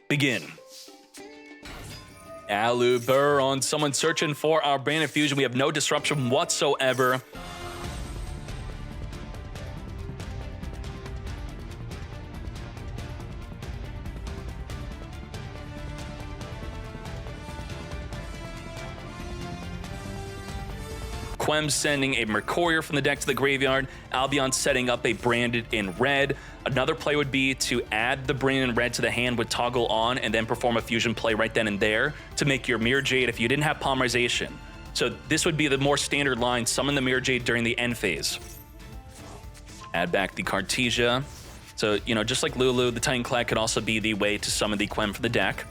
begin. Aluber on someone searching for our Branded Fusion. We have no disruption whatsoever. Quem sending a Mercurier from the deck to the graveyard. Albion setting up a Branded in red. Another play would be to add the Branded in red to the hand with toggle on and then perform a fusion play right then and there to make your Mirror Jade if you didn't have Polymerization. So this would be the more standard line, summon the Mirror Jade during the end phase. Add back the Cartesia. So, you know, just like Lulu, the Titan Clad could also be the way to summon the Quem for the deck.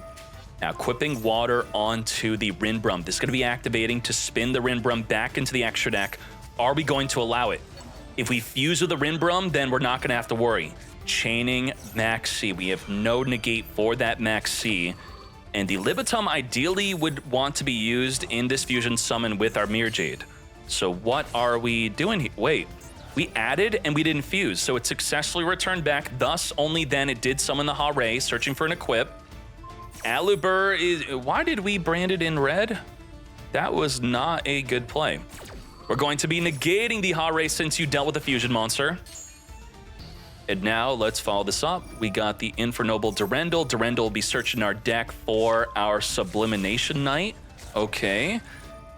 Now, equipping water onto the Rinbrum. This is going to be activating to spin the Rinbrum back into the extra deck. Are we going to allow it? If we fuse with the Rinbrum, then we're not going to have to worry. Chaining Maxi. We have no negate for that Maxi. And the Libitum ideally would want to be used in this fusion summon with our Mirror Jade. So what are we doing here? Wait, we added and we didn't fuse. So it successfully returned back. Thus, only then it did summon the Hare, searching for an equip. Aluber is... Why did we brand it in red? That was not a good play. We're going to be negating the Hare since you dealt with the fusion monster. And now let's follow this up. We got the Infernoble Durendal. Durendal will be searching our deck for our Sublimination Knight. Okay.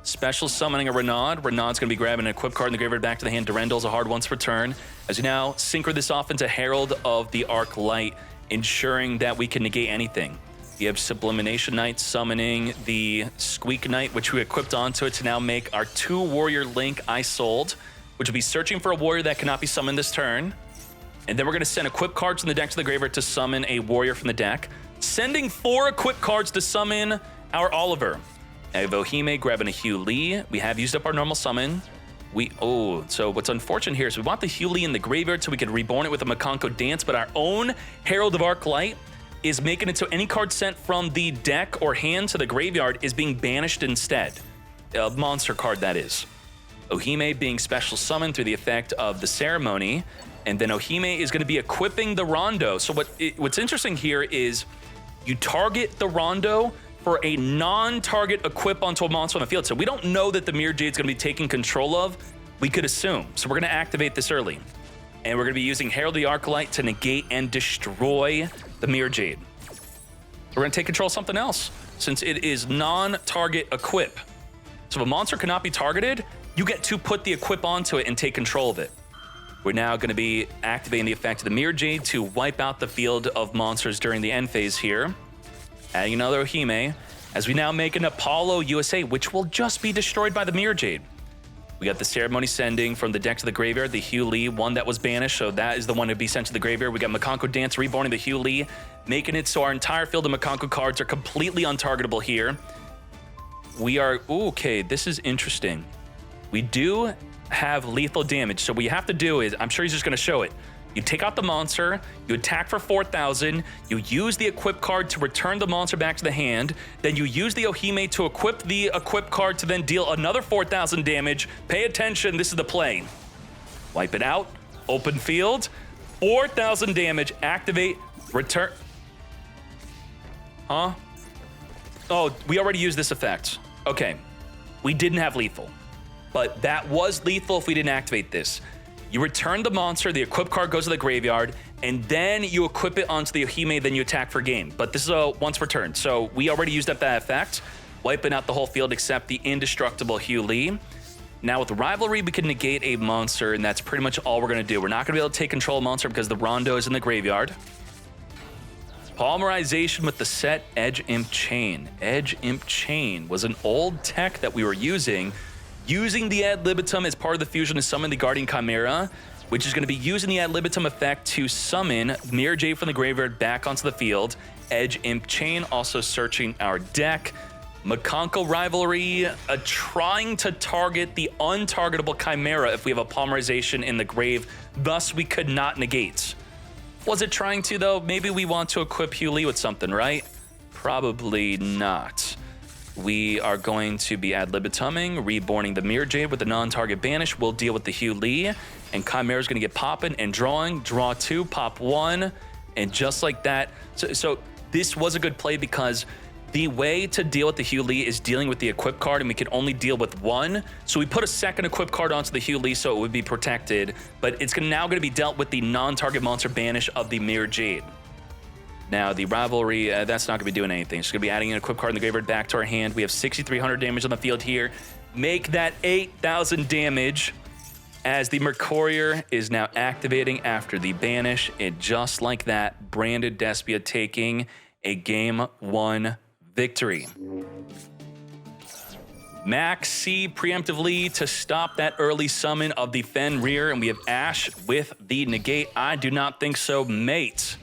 Special summoning a Renaud. Renaud's going to be grabbing an equip card in the graveyard back to the hand. Durendal's a hard once return. As you now synchro this off into Herald of the Arc Light, ensuring that we can negate anything. You have Sublimination Knight summoning the Squeak Knight, which we equipped onto it to now make our 2-warrior link I sold, which will be searching for a warrior that cannot be summoned this turn. And then we're going to send equip cards from the deck to the graveyard to summon a warrior from the deck. Sending 4 equip cards to summon our Oliver. I have Ohime grabbing a Hugh Lee. We have used up our normal summon. So what's unfortunate here is we want the Hugh Lee in the graveyard so we can reborn it with a Mikanko Dance, but our own Herald of Arc Light is making it so any card sent from the deck or hand to the graveyard is being banished instead. A monster card, that is. Ohime being special summoned through the effect of the ceremony, and then Ohime is going to be equipping the Rondo. So what's interesting here is you target the Rondo for a non-target equip onto a monster on the field. So we don't know that the Mirror Jade's going to be taking control of. We could assume. So we're going to activate this early. And we're going to be using Herald of the Arclight to negate and destroy the Mirror Jade. We're going to take control of something else, since it is non-target equip. So if a monster cannot be targeted, you get to put the equip onto it and take control of it. We're now going to be activating the effect of the Mirror Jade to wipe out the field of monsters during the end phase here. Adding another Ohime, as we now make an Apollo USA, which will just be destroyed by the Mirror Jade. We got the Ceremony sending from the deck to the graveyard, the Hugh Lee, one that was banished, so that is the one to be sent to the graveyard. We got Mikanko Dance reborning the Hugh Lee, making it so our entire field of Mikanko cards are completely untargetable here. We are... Ooh, okay, this is interesting. We do have lethal damage, so what you have to do is... I'm sure he's just going to show it. You take out the monster, you attack for 4,000, you use the equip card to return the monster back to the hand, then you use the Ohime to equip the equip card to then deal another 4,000 damage. Pay attention, this is the play. Wipe it out, open field, 4,000 damage, activate, return. Huh? Oh, we already used this effect. Okay, we didn't have lethal, but that was lethal if we didn't activate this. You return the monster, the equip card goes to the graveyard, and then you equip it onto the Ohime, then you attack for game. But this is a once per turn, so we already used up that effect, wiping out the whole field except the indestructible Hugh Lee. Now with Rivalry, we can negate a monster, and that's pretty much all we're going to do. We're not going to be able to take control of monster because the Rondo is in the graveyard. Polymerization with the set Edge Imp Chain. Edge Imp Chain was an old tech that we were using the ad libitum as part of the fusion to summon the Guardian Chimera, which is going to be using the ad libitum effect to summon Mirror Jade from the graveyard back onto the field. Edge Imp Chain also searching our deck. Mikanko Rivalry trying to target the untargetable Chimera if we have a Polymerization in the grave, thus we could not negate. Was it trying to though? Maybe we want to equip Hugh Lee with something, right? Probably not. We are going to be ad libituming, reborning the Mirror Jade with the non-target banish. We'll deal with the Hugh Lee, and Chimera's gonna get popping and drawing. Draw 2, pop 1, and just like that. So this was a good play because the way to deal with the Hugh Lee is dealing with the equip card, and we can only deal with one. So we put a second equip card onto the Hugh Lee so it would be protected, but it's now going to be dealt with the non-target monster banish of the Mirror Jade. Now, the Rivalry, that's not going to be doing anything. It's going to be adding an equip card in the graveyard back to our hand. We have 6,300 damage on the field here. Make that 8,000 damage as the Mercourier is now activating after the banish. And just like that, Branded Despia taking a Game 1 victory. Max C preemptively to stop that early summon of the Fenrir, and we have Ash with the negate. I do not think so, mate.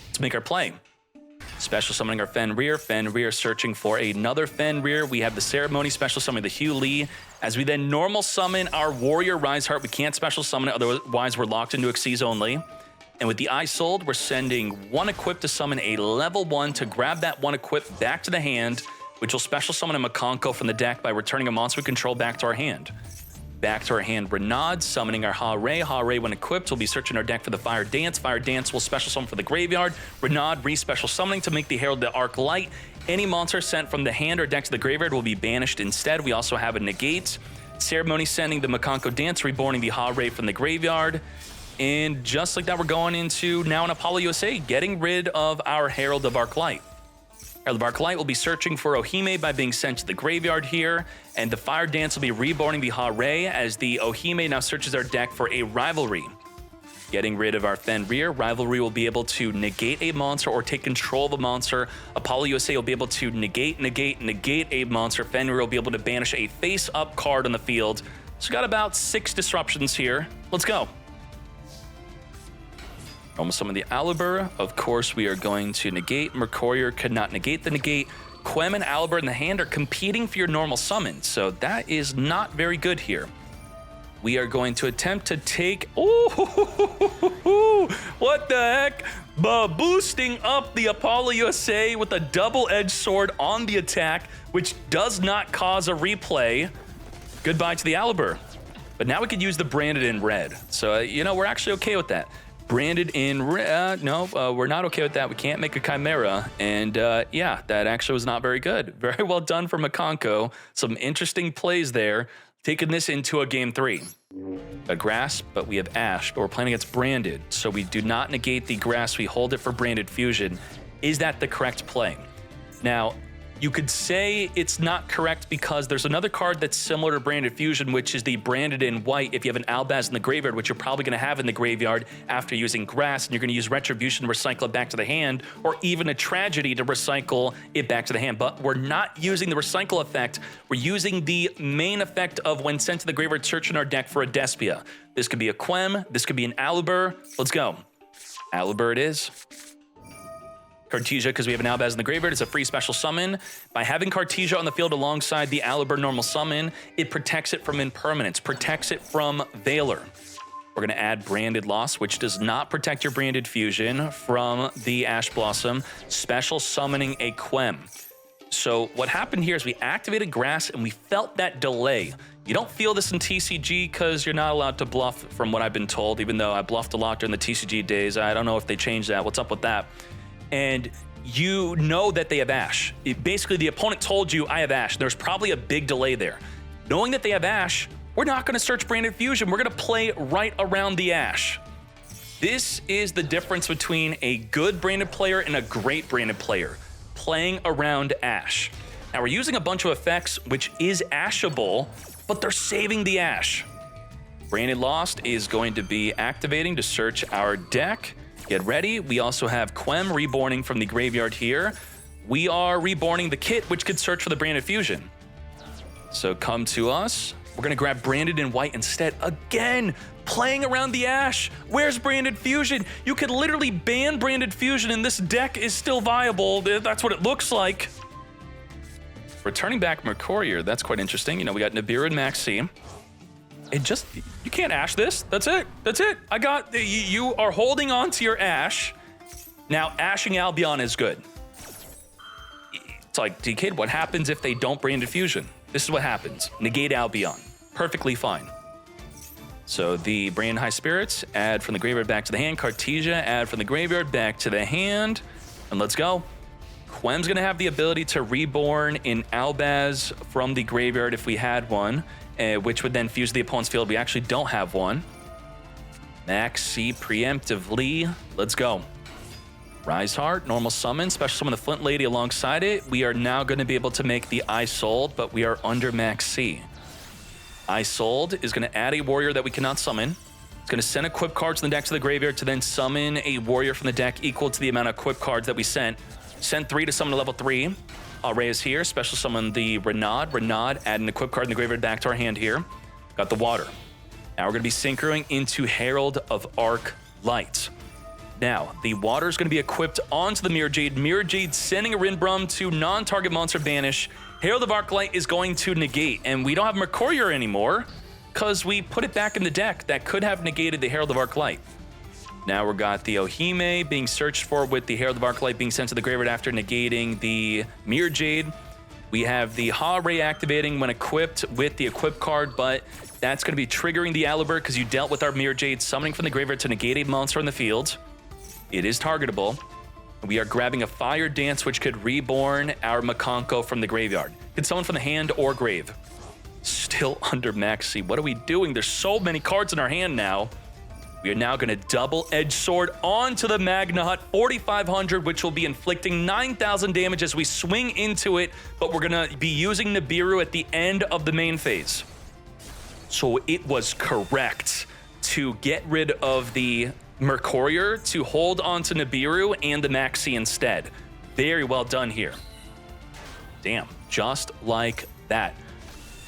Let's make our play. Special summoning our Fenrir. Fenrir searching for another Fenrir. We have the Ceremony special summoning the Hugh Lee. As we then normal summon our Warrior Riseheart, we can't special summon it, otherwise we're locked into Xyz only. And with the Eye Sold, we're sending one equip to summon a level 1 to grab that one equip back to the hand, which will special summon a Mikanko from the deck by returning a monster we control back to our hand. Back to our hand, Renaud, summoning our Ha-Ray. Ha-Ray, when equipped, will be searching our deck for the Fire Dance. Fire Dance will special summon for the graveyard. Renaud, re-special summoning to make the Herald the Arc Light. Any monster sent from the hand or deck to the graveyard will be banished instead. We also have a negate. Ceremony sending the Mikanko Dance, reborning the Ha-Ray from the graveyard. And just like that, we're going into now an Apollo USA, getting rid of our Herald of Arc Light. Herald of Arc Light will be searching for Ohime by being sent to the graveyard here, and the Fire Dance will be reborning the Ha-Ray as the Ohime now searches our deck for a Rivalry. Getting rid of our Fenrir, Rivalry will be able to negate a monster or take control of a monster. Apollo USA will be able to negate a monster. Fenrir will be able to banish a face-up card on the field. So we got about 6 disruptions here. Let's go. Almost summon the Alibur. Of course, we are going to negate. Mercourier could not negate the negate. Quem and Alibur in the hand are competing for your normal summon, so that is not very good here. We are going to attempt to take... Oh, what the heck? Boosting up the Apollo USA with a double-edged sword on the attack, which does not cause a replay. Goodbye to the Alibur. But now we could use the Branded in red. So, we're actually okay with that. Branded in red, no, we're not okay with that. We can't make a Chimera. And yeah, that actually was not very good. Very well done for Mikanko. Some interesting plays there. Taking this into a game 3. A Grasp, but we have Ash, but we're playing against Branded. So we do not negate the Grasp. We hold it for Branded Fusion. Is that the correct play? Now, you could say it's not correct because there's another card that's similar to Branded Fusion, which is the Branded in white if you have an Albaz in the graveyard, which you're probably going to have in the graveyard after using Grass, and you're going to use Retribution to recycle it back to the hand, or even a Tragedy to recycle it back to the hand. But we're not using the recycle effect. We're using the main effect of when sent to the graveyard, searching our deck for a Despia. This could be a Quem. This could be an Alibur. Let's go. Alibur it is. Cartesia, because we have an Albaz in the graveyard, it's a free special summon. By having Cartesia on the field alongside the Alibur normal summon, it protects it from impermanence, protects it from Valor. We're going to add Branded Loss, which does not protect your Branded Fusion from the Ash Blossom, special summoning a Quem. So what happened here is we activated Grass and we felt that delay. You don't feel this in TCG because you're not allowed to bluff from what I've been told, even though I bluffed a lot during the TCG days. I don't know if they changed that. What's up with that? And you know that they have Ash. Basically, the opponent told you, I have Ash. There's probably a big delay there. Knowing that they have Ash, we're not going to search Branded Fusion. We're going to play right around the Ash. This is the difference between a good Branded player and a great Branded player, playing around Ash. Now, we're using a bunch of effects, which is Ashable, but they're saving the Ash. Branded Lost is going to be activating to search our deck. Get ready. We also have Quem reborning from the graveyard here. We are reborning the kit, which could search for the Branded Fusion. So come to us. We're going to grab Branded in white instead. Again, playing around the Ash. Where's Branded Fusion? You could literally ban Branded Fusion and this deck is still viable. That's what it looks like. Returning back Mercourier. That's quite interesting. We got Nibiru and Maxi. You can't Ash this. That's it. That's it. You are holding on to your Ash. Now, Ashing Albion is good. It's like, DK, what happens if they don't Branded Fusion? This is what happens. Negate Albion. Perfectly fine. So the Brand High Spirits, add from the graveyard back to the hand. Cartesia, add from the graveyard back to the hand. And let's go. Quem's going to have the ability to reborn in Albaz from the graveyard if we had one, which would then fuse the opponent's field. We actually don't have one. Max C preemptively. Let's go. Rise Heart, normal summon, special summon the Flint Lady alongside it. We are now going to be able to make the I Sold, but we are under Max C. I Sold is going to add a warrior that we cannot summon. It's going to send equip cards from the deck to the graveyard to then summon a warrior from the deck equal to the amount of equip cards that we sent. Send 3 to summon a level 3. Array is here. Special summon the Renaud. Renaud, add an equip card in the graveyard back to our hand here. Got the water. Now we're going to be synchroing into Herald of Arc Light. Now, the water is going to be equipped onto the Mirror Jade. Mirror Jade sending a Rinbrum to non-target monster banish. Herald of Arc Light is going to negate, and we don't have Mercurier anymore because we put it back in the deck. That could have negated the Herald of Arc Light. Now we've got the Ohime being searched for with the Herald of Arc Light being sent to the graveyard after negating the Mirror Jade. We have the Ha Ray activating when equipped with the equip card, but that's going to be triggering the Alibert because you dealt with our Mirror Jade summoning from the graveyard to negate a monster in the field. It is targetable. We are grabbing a Fire Dance, which could reborn our Mikanko from the graveyard. Could summon from the hand or grave. Still under Max C. What are we doing? There's so many cards in our hand now. We are now going to double-edge sword onto the Magna 4,500, which will be inflicting 9,000 damage as we swing into it, but we're going to be using Nibiru at the end of the main phase. So it was correct to get rid of the Mercurier to hold on to Nibiru and the Maxi instead. Very well done here. Damn, just like that.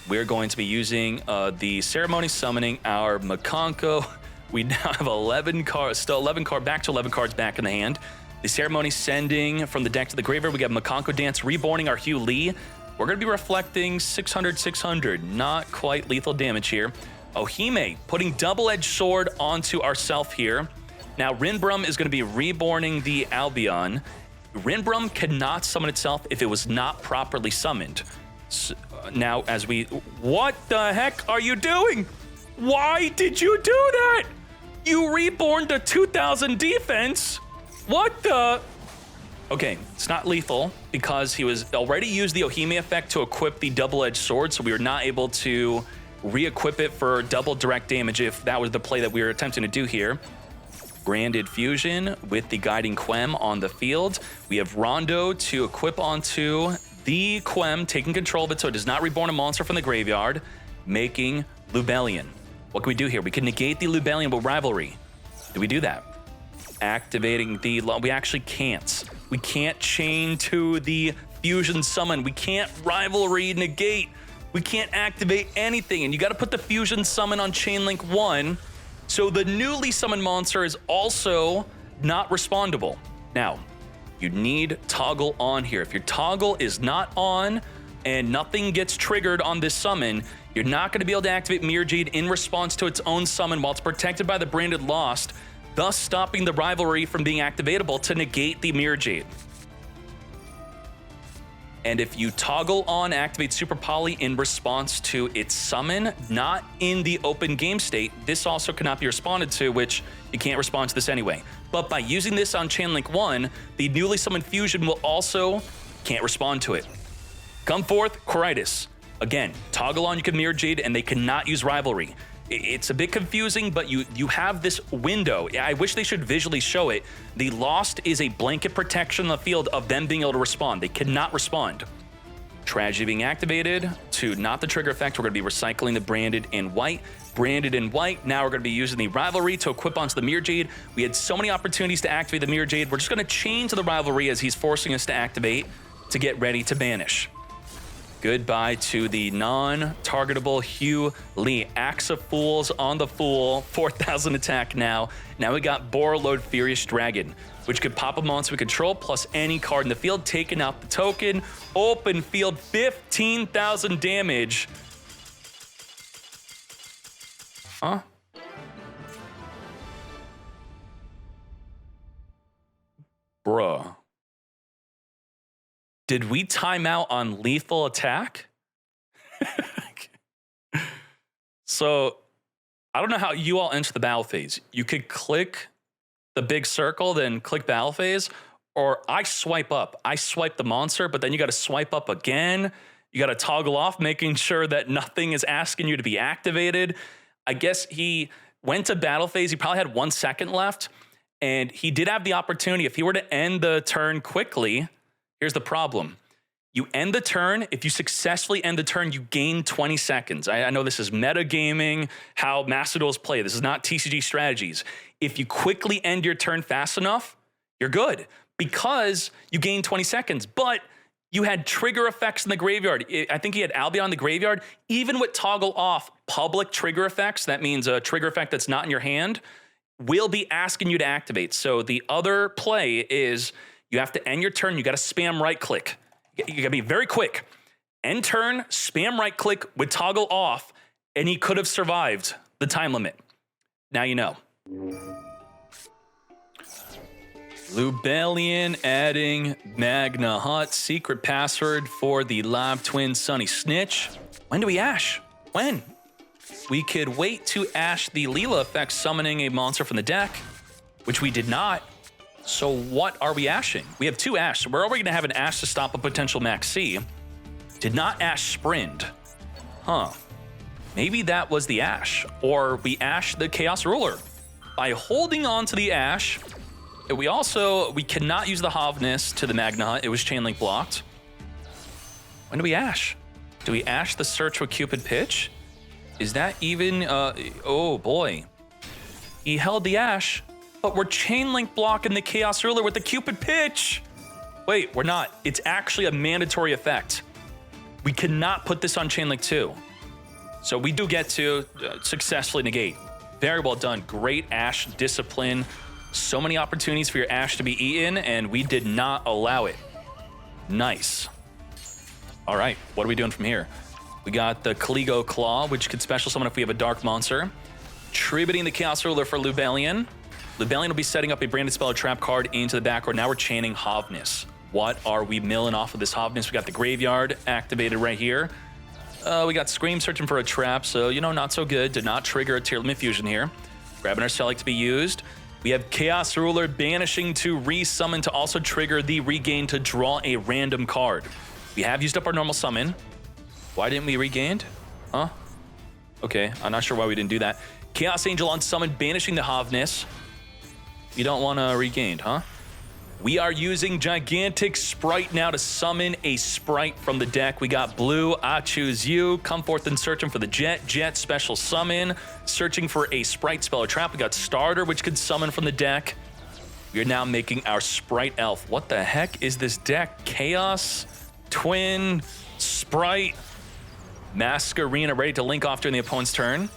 We're going to be using the Ceremony summoning our Mikanko. We now have 11 cards, still 11 cards, back to 11 cards back in the hand. The Ceremony sending from the deck to the graveyard. We got Mikanko Dance reborning our Hugh Lee. We're going to be reflecting 600, 600. Not quite lethal damage here. Ohime putting double-edged sword onto ourself here. Now, Rinbrum is going to be reborning the Albion. Rinbrum cannot summon itself if it was not properly summoned. So, now, as we... What the heck are you doing? Why did you do that? You reborn the 2,000 defense? What the... Okay, it's not lethal because he was already used the Ohime effect to equip the double-edged sword, so we were not able to re-equip it for double direct damage if that was the play that we were attempting to do here. Branded Fusion with the Guiding Quem on the field. We have Rondo to equip onto the Quem, taking control of it so it does not reborn a monster from the graveyard, making Lubellion. What can we do here? We can negate the Lubellion with Rivalry. Do we do that? Activating the... We actually can't. We can't chain to the Fusion Summon. We can't Rivalry negate. We can't activate anything. And you got to put the Fusion Summon on Chain Link 1. So the newly summoned monster is also not respondable. Now, you need toggle on here. If your toggle is not on and nothing gets triggered on this summon, you're not going to be able to activate Mirror Jade in response to its own summon while it's protected by the Branded Lost, thus stopping the Rivalry from being activatable to negate the Mirror Jade. And if you toggle on activate Super Poly in response to its summon, not in the open game state, this also cannot be responded to, which you can't respond to this anyway. But by using this on Chain Link 1, the newly summoned Fusion will also can't respond to it. Come forth, Coritis. Again, toggle on, you can Mirror Jade, and they cannot use Rivalry. It's a bit confusing, but you have this window. I wish they should visually show it. The Lost is a blanket protection on the field of them being able to respond. They cannot respond. Tragedy being activated to not the trigger effect. We're going to be recycling the Branded in white. Branded in white. Now we're going to be using the Rivalry to equip onto the Mirror Jade. We had so many opportunities to activate the Mirror Jade. We're just going to chain to the Rivalry as he's forcing us to activate to get ready to banish. Goodbye to the non-targetable Hugh Lee. Axe of Fools on the Fool. 4,000 attack now. Now we got Borreload Furious Dragon, which could pop a monster we control plus any card in the field, taking out the token. Open field, 15,000 damage. Huh? Bruh. Did we time out on lethal attack? So, I don't know how you all enter the battle phase. You could click the big circle, then click battle phase, or I swipe up. I swipe the monster, but then you got to swipe up again. You got to toggle off, making sure that nothing is asking you to be activated. I guess he went to battle phase. He probably had 1 second left, and he did have the opportunity. If he were to end the turn quickly, here's the problem. You end the turn. If you successfully end the turn, you gain 20 seconds. I know this is metagaming, how Master Duels play. This is not TCG strategies. If you quickly end your turn fast enough, you're good because you gain 20 seconds. But you had trigger effects in the graveyard. I think he had Albion in the graveyard. Even with toggle off public trigger effects, that means a trigger effect that's not in your hand, will be asking you to activate. So the other play is you have to end your turn. You got to spam right click. You got to be very quick. End turn, spam right click with toggle off, and he could have survived the time limit. Now you know. Lubellian adding Magna Hut. Secret password for the Lab Twin Sunny Snitch. When do we ash? When? We could wait to ash the Leela effect, summoning a monster from the deck, which we did not. So what are we ashing? We have 2 ash. So where are we going to have an ash to stop a potential max C? Did not ash Sprint. Huh. Maybe that was the ash. Or we ash the Chaos Ruler. By holding on to the ash, we cannot use the Hovness to the Magna Hut. It was chain link blocked. When do we ash? Do we ash the Search with Cupid Pitch? Is that even, oh boy. He held the ash, but we're chain link blocking the Chaos Ruler with the Cupid Pitch. Wait, we're not. It's actually a mandatory effect. We cannot put this on chain link 2. So we do get to successfully negate. Very well done. Great ash discipline. So many opportunities for your ash to be eaten, and we did not allow it. Nice. All right, what are we doing from here? We got the Kaligo Claw, which could special summon if we have a dark monster. Tributing the Chaos Ruler for Lubellian. Lubellian will be setting up a branded spell or trap card into the background. Now we're chaining Hovness. What are we milling off of this Hovness? We got the Graveyard activated right here. We got Scream searching for a trap, so, you know, not so good. Did not trigger a Tear Limit Fusion here. Grabbing our Celic to be used. We have Chaos Ruler banishing to re-summon to also trigger the regain to draw a random card. We have used up our normal summon. Why didn't we regain? Huh? Okay, I'm not sure why we didn't do that. Chaos Angel on summon, banishing the Hovness. You don't want to regain, huh? We are using Gigantic Sprite now to summon a Sprite from the deck. We got Blue, I Choose You. Come forth and searching for the Jet. Jet special summon. Searching for a Sprite spell or trap. We got Starter, which could summon from the deck. We are now making our Sprite Elf. What the heck is this deck? Chaos, Twin, Sprite, Masquerena ready to link off during the opponent's turn.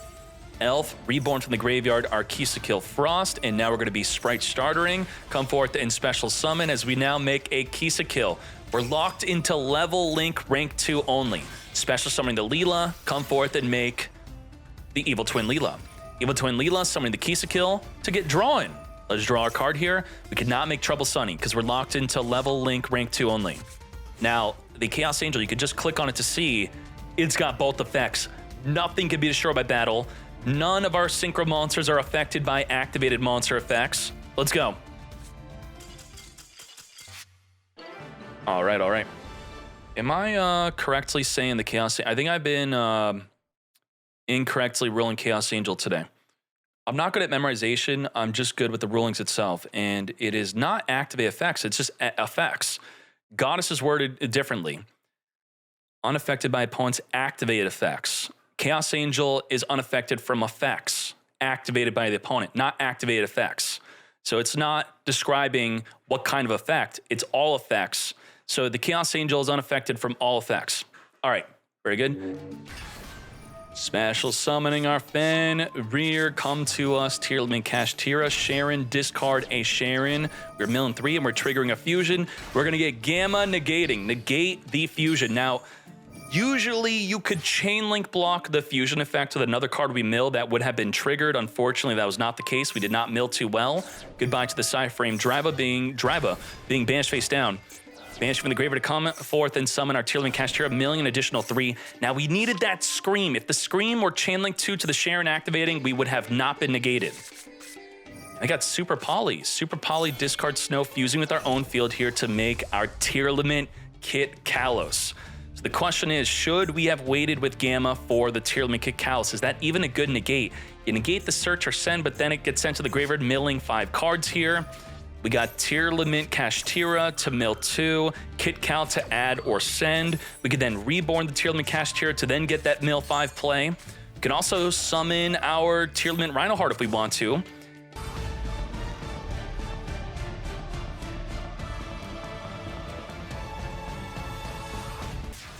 Elf, reborn from the graveyard, Arquisa Kill Frost, and now we're going to be Sprite Startering. Come forth and special summon as we now make a Kisa Kill. We're locked into level link rank 2 only. Special summoning the Leela, come forth and make the Evil Twin Leela. Evil Twin Leela summoning the Kisa Kill to get drawn. Let's draw our card here. We cannot make Trouble Sunny because we're locked into level link rank 2 only. Now, the Chaos Angel, you could just click on it to see it's got both effects. Nothing can be destroyed by battle. None of our synchro monsters are affected by activated monster effects. Let's go. All right, all right. Am I correctly saying the Chaos? I think I've been incorrectly ruling Chaos Angel today. I'm not good at memorization. I'm just good with the rulings itself. And it is not activate effects. It's just effects. Goddess is worded differently. Unaffected by opponent's activated effects. Chaos Angel is unaffected from effects activated by the opponent, not activated effects. So it's not describing what kind of effect. It's all effects. So the Chaos Angel is unaffected from all effects. All right, very good. Special summoning our Fen. Rear, come to us. Tier Limit Cash Tira. Sharon, discard a Sharon. We're milling 3 and we're triggering a fusion. We're going to get Gamma negating. Negate the fusion. Now, usually you could chain link block the fusion effect with another card we mill that would have been triggered. Unfortunately, that was not the case. We did not mill too well. Goodbye to the side frame. Driva being banished face down. Banished from the graveyard to come forth and summon our Tier Limit Cash Tira, milling an additional 3. Now we needed that Scream. If the Scream were chain link 2 to the Sharon activating, we would have not been negated. I got Super Poly. Super Poly discard Snow fusing with our own field here to make our Tier Limit Kit Kalos. So the question is, should we have waited with Gamma for the Tier Limit Kit Kalos? Is that even a good negate? You negate the search or send, but then it gets sent to the graveyard, milling 5 cards here. We got Tier Limit Kashtira to mill 2, Kit Kal to add or send. We could then reborn the Tier Limit Kashtira to then get that mill 5 play. We can also summon our Tier Limit Rhinoheart if we want to.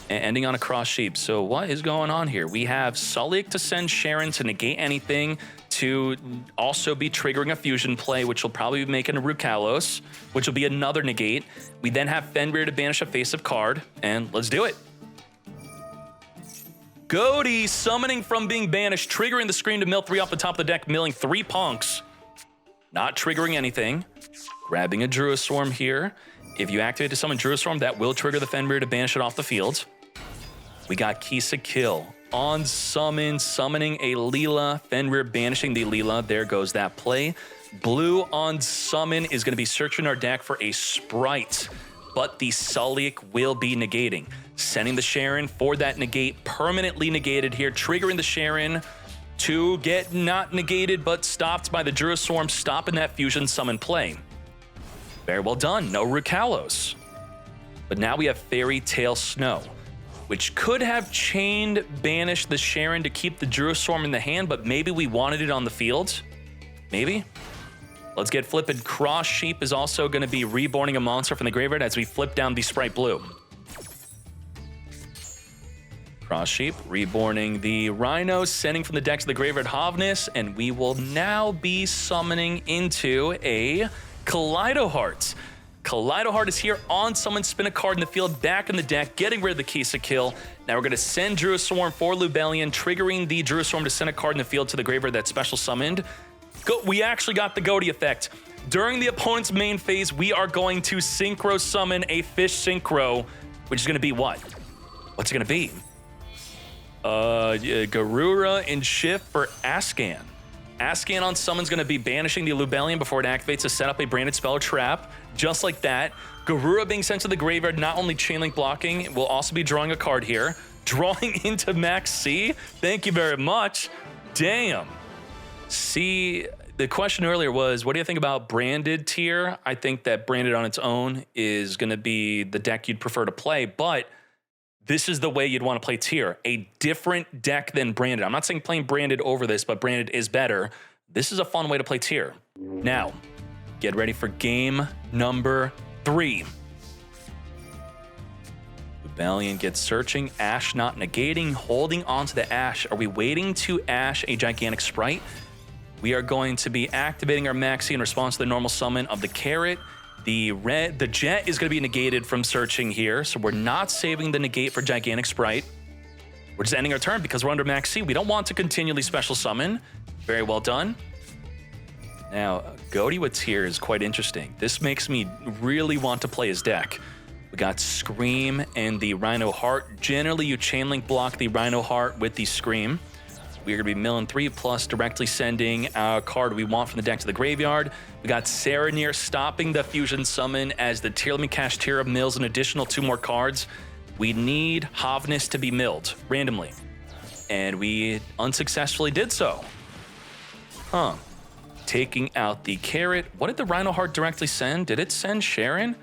And ending on a cross sheep. So what is going on here? We have Sulliek to send Sharon to negate anything, to also be triggering a fusion play, which will probably be making a Rukalos, which will be another negate. We then have Fenrir to banish a face-up card, and let's do it. Goaty summoning from being banished, triggering the screen to mill 3 off the top of the deck, milling 3 punks. Not triggering anything. Grabbing a Druiswarm here. If you activate to summon Druiswarm, that will trigger the Fenrir to banish it off the field. We got Kisa Kill on summon, summoning a Leela, Fenrir banishing the Leela. There goes that play. Blue on summon is going to be searching our deck for a Sprite, but the Sulliek will be negating. Sending the Sharon for that negate, permanently negated here, triggering the Sharon to get not negated, but stopped by the Druiswarm, stopping that fusion summon play. Very well done, no Rukalos. But now we have Fairy Tail Snow, which could have chained banished the Sharon to keep the Druiswarm in the hand, but maybe we wanted it on the field. Maybe. Let's get flipping. Cross Sheep is also going to be reborning a monster from the graveyard as we flip down the Sprite Blue. Cross Sheep reborning the Rhino, sending from the deck to the graveyard Havnis, and we will now be summoning into a Kaleidoheart. Kaleidoheart is here on summon, spin a card in the field, back in the deck, getting rid of the Kisa Kill. Now we're going to send Druiswarm for Lubellion, triggering the Druiswarm to send a card in the field to the graveyard that's special summoned. We actually got the Goaty effect. During the opponent's main phase, we are going to Synchro summon a Fish Synchro, which is going to be what? What's it going to be? Garura and Shift for Ascan. Ascan on summon's going to be banishing the Lubellion before it activates to set up a branded spell or trap. Just like that. Garura being sent to the graveyard, not only chainlink blocking, will also be drawing a card here. Drawing into Max C. Thank you very much. Damn. See, the question earlier was, what do you think about branded tier? I think that branded on its own is going to be the deck you'd prefer to play, but this is the way you'd want to play tier. A different deck than branded. I'm not saying playing branded over this, but branded is better. This is a fun way to play tier. Now, get ready for game number 3. Lubellion gets searching, Ash not negating, holding onto the Ash. Are we waiting to Ash a gigantic Sprite? We are going to be activating our Maxi in response to the normal summon of the Carrot. The Jet is going to be negated from searching here, so we're not saving the negate for Gigantic Sprite. We're just ending our turn because we're under Max C. We don't want to continually special summon. Very well done. Now, Goaty with Tier is quite interesting. This makes me really want to play his deck. We got Scream and the Rhino Heart. Generally, you chainlink block the Rhino Heart with the Scream. We're going to be milling 3 plus, directly sending a card we want from the deck to the graveyard. We got Saranir stopping the fusion summon as the Tier Limit Kashtira mills an additional 2 more cards. We need Havnis to be milled randomly, and we unsuccessfully did so. Taking out the Carrot. What did the Rhino Heart directly send? Did it send Sharon?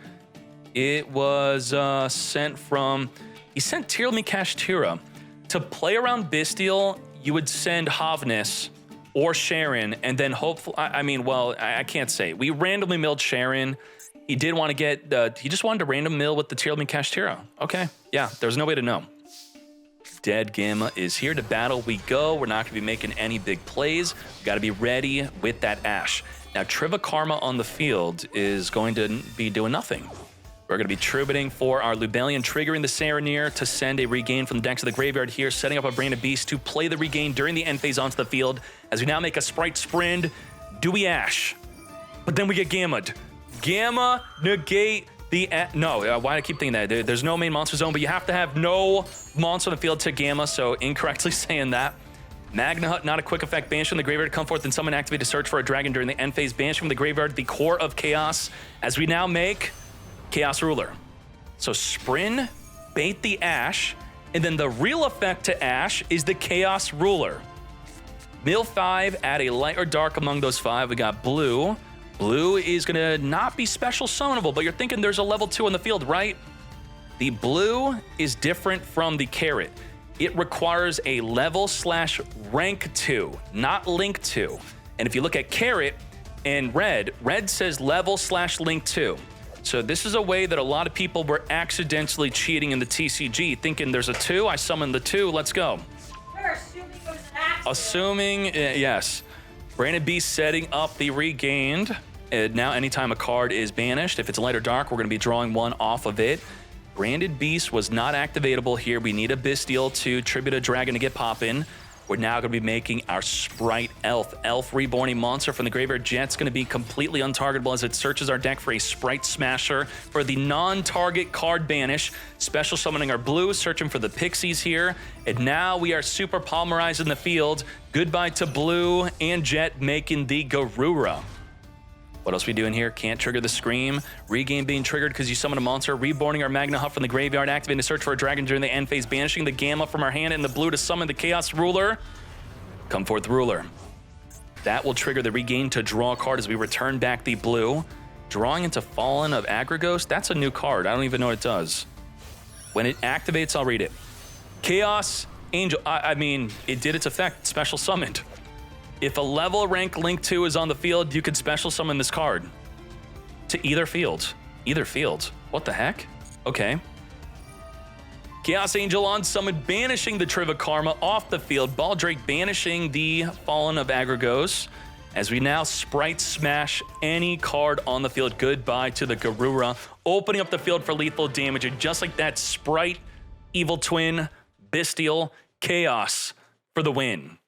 It was sent from... He sent Tier Limit Kashtira. To play around Bystial, you would send Havnis or Sharon, and then hopefully, I can't say. We randomly milled Sharon. He did want to get, he just wanted to random mill with the Tier Limit Kashtira. Okay, yeah, there's no way to know. Dead Gamma is here. To battle we go. We're not going to be making any big plays. We got to be ready with that Ash. Now, Triva Karma on the field is going to be doing nothing. We're going to be tributing for our Lubellion, triggering the Saranir to send a regain from the deck to the graveyard here, setting up a Branded Beast to play the regain during the end phase onto the field as we now make a Sprite Sprint. Do we Ash? But then we get Gamma'd. Gamma, negate the... No, why do I keep thinking that? There's no main monster zone, but you have to have no monster on the field to Gamma, so incorrectly saying that. Magna Hut, not a quick effect. Banish from the graveyard, come forth and summon, activate to search for a dragon during the end phase. Banish from the graveyard, the core of Chaos, as we now make Chaos Ruler. So Sprin, bait the Ash, and then the real effect to Ash is the Chaos Ruler. Mill 5, add a light or dark among those 5. We got blue. Blue is gonna not be special summonable, but you're thinking there's a level 2 on the field, right? The blue is different from the carrot. It requires a level/rank 2, not link 2. And if you look at carrot and red says level/link 2. So this is a way that a lot of people were accidentally cheating in the TCG, thinking there's a 2, I summon the 2, let's go. We're assuming it was an accident. Assuming, yes. Branded Beast setting up the regained. And now anytime a card is banished, if it's light or dark, we're gonna be drawing one off of it. Branded Beast was not activatable here. We need a Bestial to tribute a dragon to get poppin'. We're now going to be making our Sprite Elf. Elf Reborning Monster from the Graveyard Jet's going to be completely untargetable as it searches our deck for a Sprite Smasher for the non-target card banish. Special summoning our blue, searching for the Pixies here. And now we are super polymerized in the field. Goodbye to blue and Jet making the Garura. What else we doing here? Can't trigger the Scream. Regain being triggered because you summon a monster. Reborning our Magna Hut from the graveyard. Activating to search for a dragon during the end phase. Banishing the Gamma from our hand and the blue to summon the Chaos Ruler. Come forth, Ruler. That will trigger the regain to draw a card as we return back the blue. Drawing into Fallen of Agragos. That's a new card. I don't even know what it does. When it activates, I'll read it. Chaos Angel. I mean, it did its effect. Special summoned. If a level rank link 2 is on the field, you could special summon this card to either field. Either field. What the heck? Okay. Chaos Angel on summon, banishing the Triva Karma off the field. Baldrake banishing the Fallen of Agragos. As we now Sprite Smash any card on the field. Goodbye to the Garura. Opening up the field for lethal damage. And just like that, Sprite, Evil Twin, Bestial, Chaos for the win.